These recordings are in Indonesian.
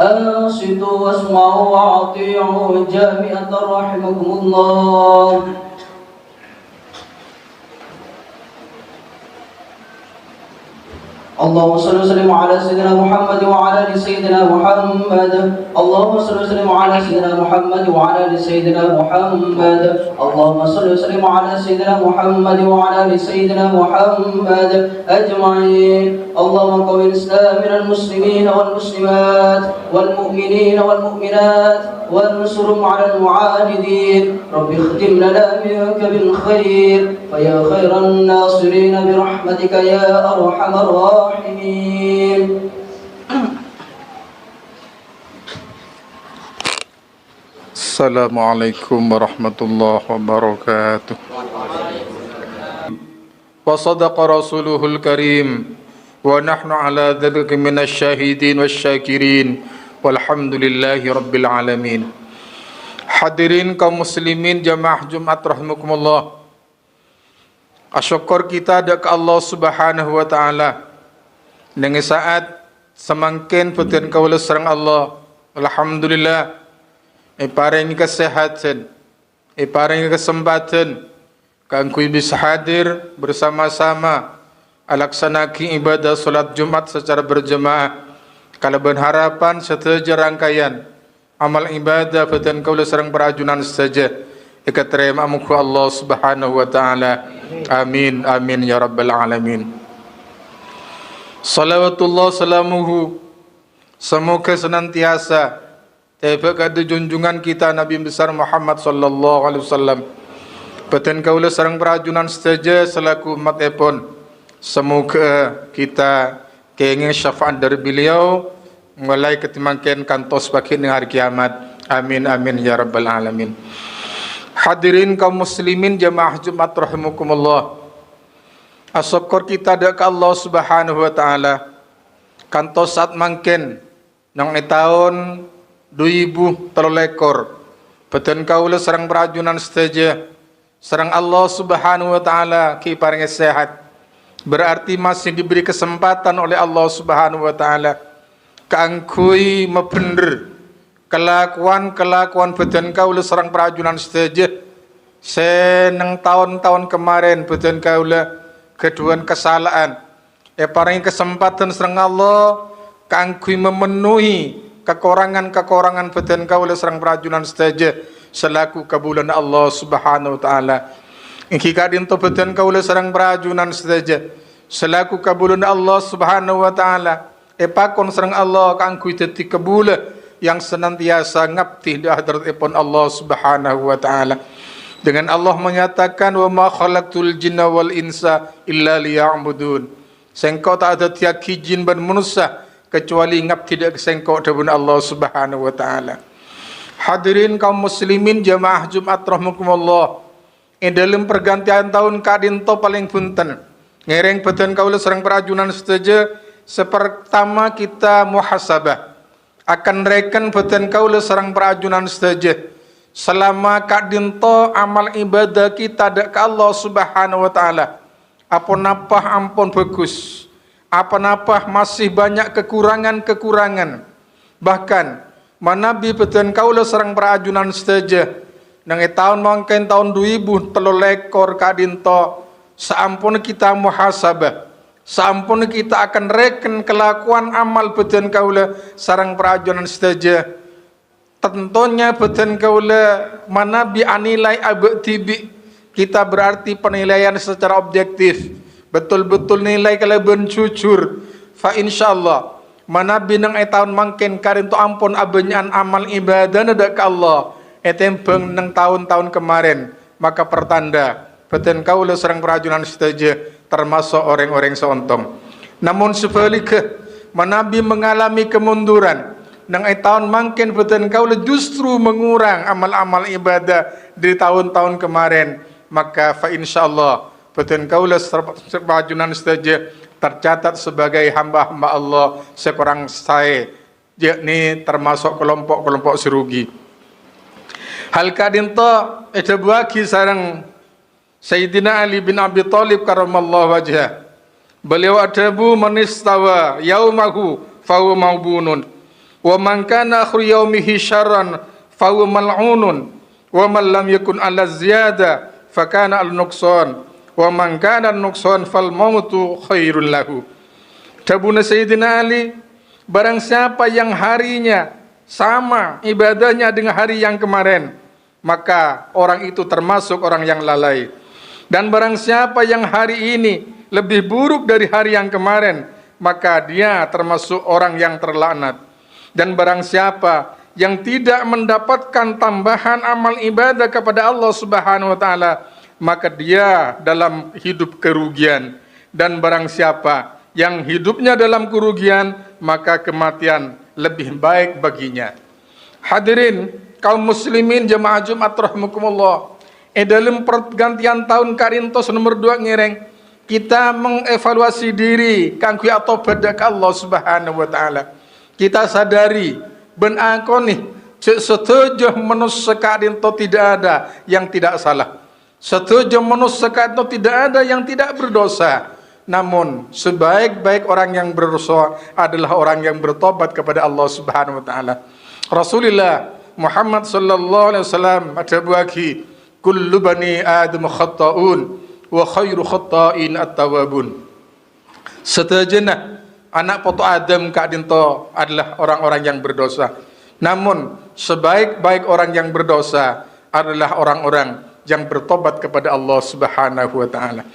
أنصتوا واسمعوا وأطيعوا جامعة رحمكم الله. اللهم صل وسلم على سيدنا محمد وعلى ال سيدنا محمد. اللهم صل وسلم على سيدنا محمد وعلى ال سيدنا محمد. اللهم صل وسلم على سيدنا محمد وعلى ال سيدنا محمد اجمعين. اللهم قوي الاسلام من المسلمين والمسلمات والمؤمنين والمؤمنات وانصرهم على المعاندين. رب اختم لنا منك بالخير فيا خير الناصرين برحمتك يا ارحم الراحمين. Assalamualaikum warahmatullahi wabarakatuh. Wa sadaqa rasuluhul karim wa nahnu ala dzalika minasy syahidin wasyakirin walhamdulillahi rabbil alamin. Hadirin kaum muslimin jamaah Jumat rahimakumullah. Asyukur kita ada ke Allah Subhanahu wa taala. Dengan saat semakin putih kaula sareng Allah. Alhamdulillah. Paring kesehatan, paring kesempatan kangkui bisa hadir bersama-sama alaksanakan ibadah solat Jumat secara berjemaah. Kalau berharapan setelah rangkaian amal ibadah putih kaula sareng perajunan saja ikaterima muku Allah Subhanahu wa taala. Amin amin ya rabbal alamin. Salawatullah salamuhu semoga senantiasa kepada junjungan kita Nabi besar Muhammad sallallahu alaihi wasallam. Peten kaula sareng perajunan saja selaku umat epon. Semoga kita kenging syafaat dari beliau mulai ketimangken kantos bakin hari kiamat. Amin amin ya rabbal alamin. Hadirin kaum muslimin jamaah Jumat rahimakumullah. Asyukur kita dekat Allah Subhanahu wa taala. Kantos saat mangken nang tahun 2003 peten kaula sareng perajunan saja sareng Allah Subhanahu wa taala ki paring sehat, berarti masih diberi kesempatan oleh Allah Subhanahu wa taala kaangkui mepender kelakuan peten kaula sareng perajunan saja seneng tahun-tahun kemarin peten kaula keduan kesalahan paring kesempatan sareng Allah kaangkui memenuhi kekurangan peten kaula sareng perajunan saja selaku kabulan Allah Subhanahu wa taala. Iki kadin to peten kaula sareng perajunan saja selaku kabulan Allah Subhanahu wa taala. Pakon sareng Allah kangku teti kabula yang senantiasa ngabdi di hadiratipun Allah Subhanahu wa taala. Dengan Allah menyatakan wa ma khalaqtul jinna wal insa illa liya'budun. Sengkau tak ada tiaki jin dan manusia kecuali ngap tidak kesengkau dengan Allah Subhanahu wa taala. Hadirin kaum muslimin jamaah Jumat rahimakumullah. Dalam pergantian tahun kadin to paling punten. Ngereng peten kaula sareng perajunan saja sepertama kita muhasabah. Akan reken peten kaula sareng perajunan saja. Selama kadin to amal ibadah kita dekat Allah Subhanahu wa taala. Apa-apa ampun bagus. Apa-apa masih banyak kekurangan-kekurangan. Bahkan manabi peten kaula sareng perajunan saja nang tahun mangken tahun 2003 kadinto saampun kita muhasabah, saampun kita akan reken kelakuan amal peten kaula sareng perajunan saja. Tentunya peten kaula manabi anilai abtibi kita berarti penilaian secara objektif. Betul-betul nilai kalau bencujur fa insyaallah manabi nang tahun mangken karin to ampun abenyan amal ibadah nada ka Allah etempeng nang tahun-tahun kemarin, maka pertanda peten kaula sareng perajunan saja termasuk orang-orang seontong. Namun sebaliknya manabi mengalami kemunduran nang tahun mangken peten kaula justru mengurang amal-amal ibadah di tahun-tahun kemarin, maka fa insyaallah peten kaula perajunan saja tercatat sebagai hamba-hamba Allah sekurang saya, yakni termasuk kelompok-kelompok serugi. Hal kadinto bagi sareng Sayyidina Ali bin Abi Thalib karamallahu wajhah. Beliau adabu manistawa yaumahu fahuwa maubunun. Wa man kana akhir yaumihi syarran fa huwa mal'unun. Wa man lam yakun ala ziyada fa kana al nuqsan. Wa man kana nuqsan fal mautu khairul lahu. Dabuna Sayyidina Ali, barang siapa yang harinya sama ibadahnya dengan hari yang kemarin, maka orang itu termasuk orang yang lalai. Dan barang siapa yang hari ini lebih buruk dari hari yang kemarin, maka dia termasuk orang yang terlaknat. Dan barang siapa yang tidak mendapatkan tambahan amal ibadah kepada Allah Subhanahu wa taala, maka dia dalam hidup kerugian. Dan barang siapa yang hidupnya dalam kerugian, maka kematian lebih baik baginya. Hadirin kaum muslimin jemaah Jumat rahimakumullah, dalam pergantian tahun karintos nomor 2 ngireng, kita mengevaluasi diri kanggo atobat ka Allah Subhanahu wa taala. Kita sadari ben akoni setuju manusia karinto tidak ada yang tidak salah. Setuju manusia karinto tidak ada yang tidak berdosa. Namun sebaik-baik orang yang berdosa adalah orang yang bertobat kepada Allah Subhanahu wa taala. Rasulullah Muhammad sallallahu alaihi wasallam ada bagi kullu bani adam khata'un wa khairu khata'in at-tawwabun. Setajana anak putu Adam kadinto adalah orang-orang yang berdosa. Namun sebaik-baik orang yang berdosa adalah orang-orang yang bertobat kepada Allah Subhanahu wa taala.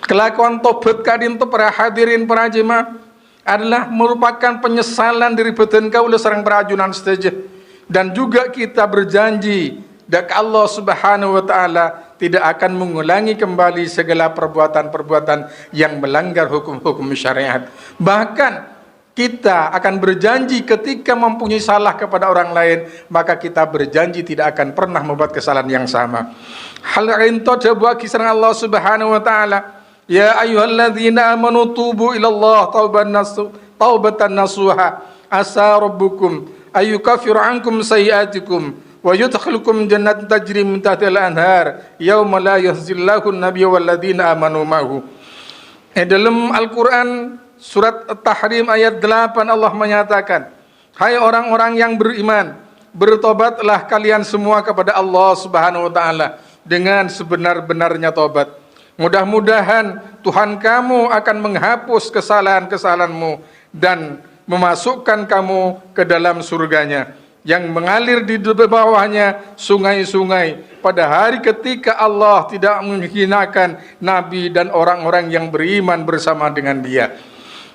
Kelakuan tobat kadinto para hadirin para jemaah adalah merupakan penyesalan dari badan kaula sareng perajunan sedaja. Dan juga kita berjanji dak Allah Subhanahu wa taala tidak akan mengulangi kembali segala perbuatan-perbuatan yang melanggar hukum-hukum syariat. Bahkan kita akan berjanji ketika mempunyai salah kepada orang lain, maka kita berjanji tidak akan pernah membuat kesalahan yang sama. Hal rinto dabuah kisah Allah Subhanahu wa taala, ya ayyuhalladzina amanu tubu ilallah taubatan nasuha asa rabbukum ayyukaffiru ankum sayyi'atikum wa yudkhilukum jannatin tajri min tahtiha al-anhar yauma la yahzillahu an-nabiyya walladzina amanu ma'hu. Dalam Al-Qur'an surat At-Tahrim ayat 8 Allah menyatakan, hai orang-orang yang beriman, bertobatlah kalian semua kepada Allah Subhanahu wa taala dengan sebenar-benarnya tobat. Mudah-mudahan Tuhan kamu akan menghapus kesalahan-kesalahanmu dan memasukkan kamu ke dalam surganya yang mengalir di bawahnya sungai-sungai pada hari ketika Allah tidak menghinakan Nabi dan orang-orang yang beriman bersama dengan dia.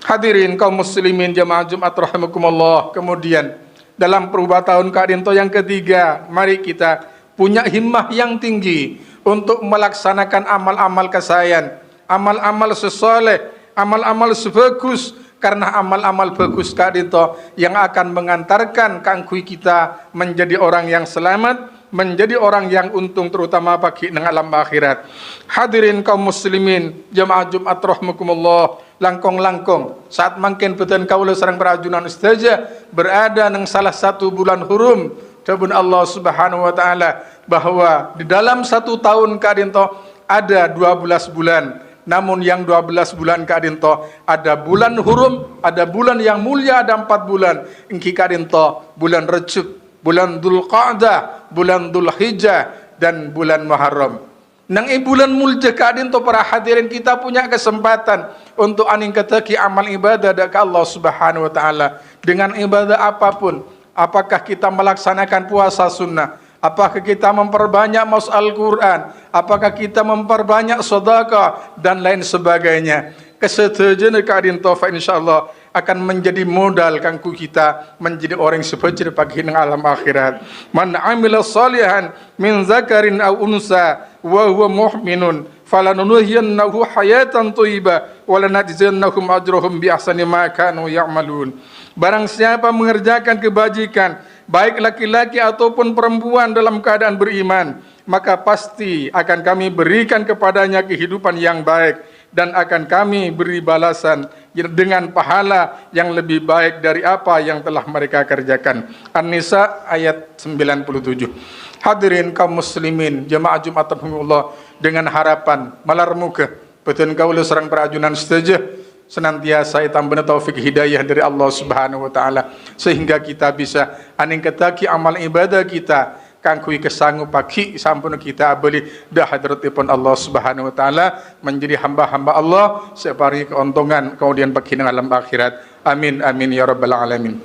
Hadirin kaum muslimin jemaah Jumat rahimakumullah, kemudian dalam perubatan tahun kadinto yang ketiga, mari kita punya himmah yang tinggi untuk melaksanakan amal-amal kesayan, amal-amal sesoleh, amal-amal sebagus. Karena amal-amal bagus kadinto yang akan mengantarkan kangkui kita menjadi orang yang selamat, menjadi orang yang untung terutama bagi nang alam akhirat. Hadirin kaum muslimin jemaah Jumat rahimakumullah, langkong-langkong saat mangken beten kaula sareng perajunan istaja berada nang salah satu bulan hurum dabun Allah Subhanahu wa taala bahwa di dalam 1 tahun kadinto ada 12 bulan. Namun yang 12 bulan kadinto ada bulan hurum, ada bulan yang mulia, ada 4 bulan. Engki kadinto bulan Rajab, bulan Dzulqa'dah, bulan Dzulhijjah dan bulan Muharram. Nang bulan mulia kadinto para hadirin kita punya kesempatan untuk aning keteki amal ibadah dak Allah Subhanahu wa taala dengan ibadah apapun. Apakah kita melaksanakan puasa sunnah? Apakah kita memperbanyak maus Al-Quran? Apakah kita memperbanyak sedekah dan lain sebagainya? Kesetujuan kadin tofa insyaallah akan menjadi modal kangku kita menjadi orang sefajar pagi nang alam akhirat. Man amila salihan min zakarin aw unsa wa huwa mu'minun falanuhyiyannahu hayatan thayyibah wa lanajziyannahum ajrahum bi ahsani ma kanu ya'malun. Barang siapa mengerjakan kebajikan baik laki-laki ataupun perempuan dalam keadaan beriman, maka pasti akan kami berikan kepadanya kehidupan yang baik dan akan kami beri balasan dengan pahala yang lebih baik dari apa yang telah mereka kerjakan. An-Nisa ayat 97. Hadirin kaum muslimin jemaah Jumat rahimakumullah, dengan harapan malar muka beten kaula sareng perajunan setuju senantiasa tambah taufik hidayah dari Allah Subhanahu wa taala sehingga kita bisa aning ketaki amal ibadah kita kangkui kesanggup pagi sampun kita beli dah hadratipun Allah Subhanahu wa taala menjadi hamba-hamba Allah separi keuntungan kemudian bagi alam akhirat. Amin amin ya rabbal alamin.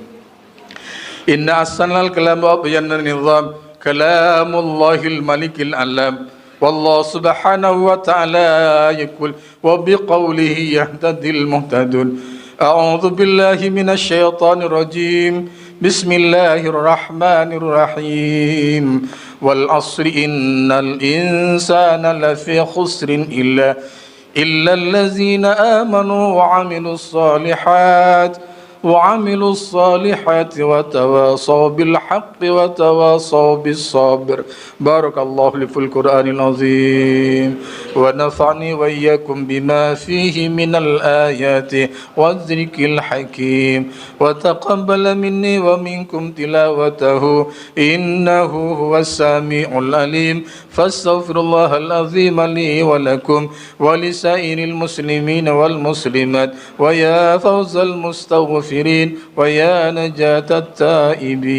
Inna ahsanal kalam wa bayyana nizam kalamullahil malikil alam. والله سبحانه وتعالى يقول وبقوله يهتدي المهتدون. أعوذ بالله من الشيطان الرجيم. بسم الله الرحمن الرحيم. والعصر إن الإنسان لفي خسر إلا الذين آمنوا وعملوا الصالحات وتواصوا بالحق وتواصوا بالصبر. بارك الله لي في القرآن العظيم ونفعني وإياكم بما فيه من الآيات والذكر الحكيم وتقبل مني ومنكم تلاوته إنه هو السميع العليم. فاستغفر الله العظيم لي ولكم ولسائر المسلمين والمسلمات ويا فوز المستغفرين ويا نجاة التائبين.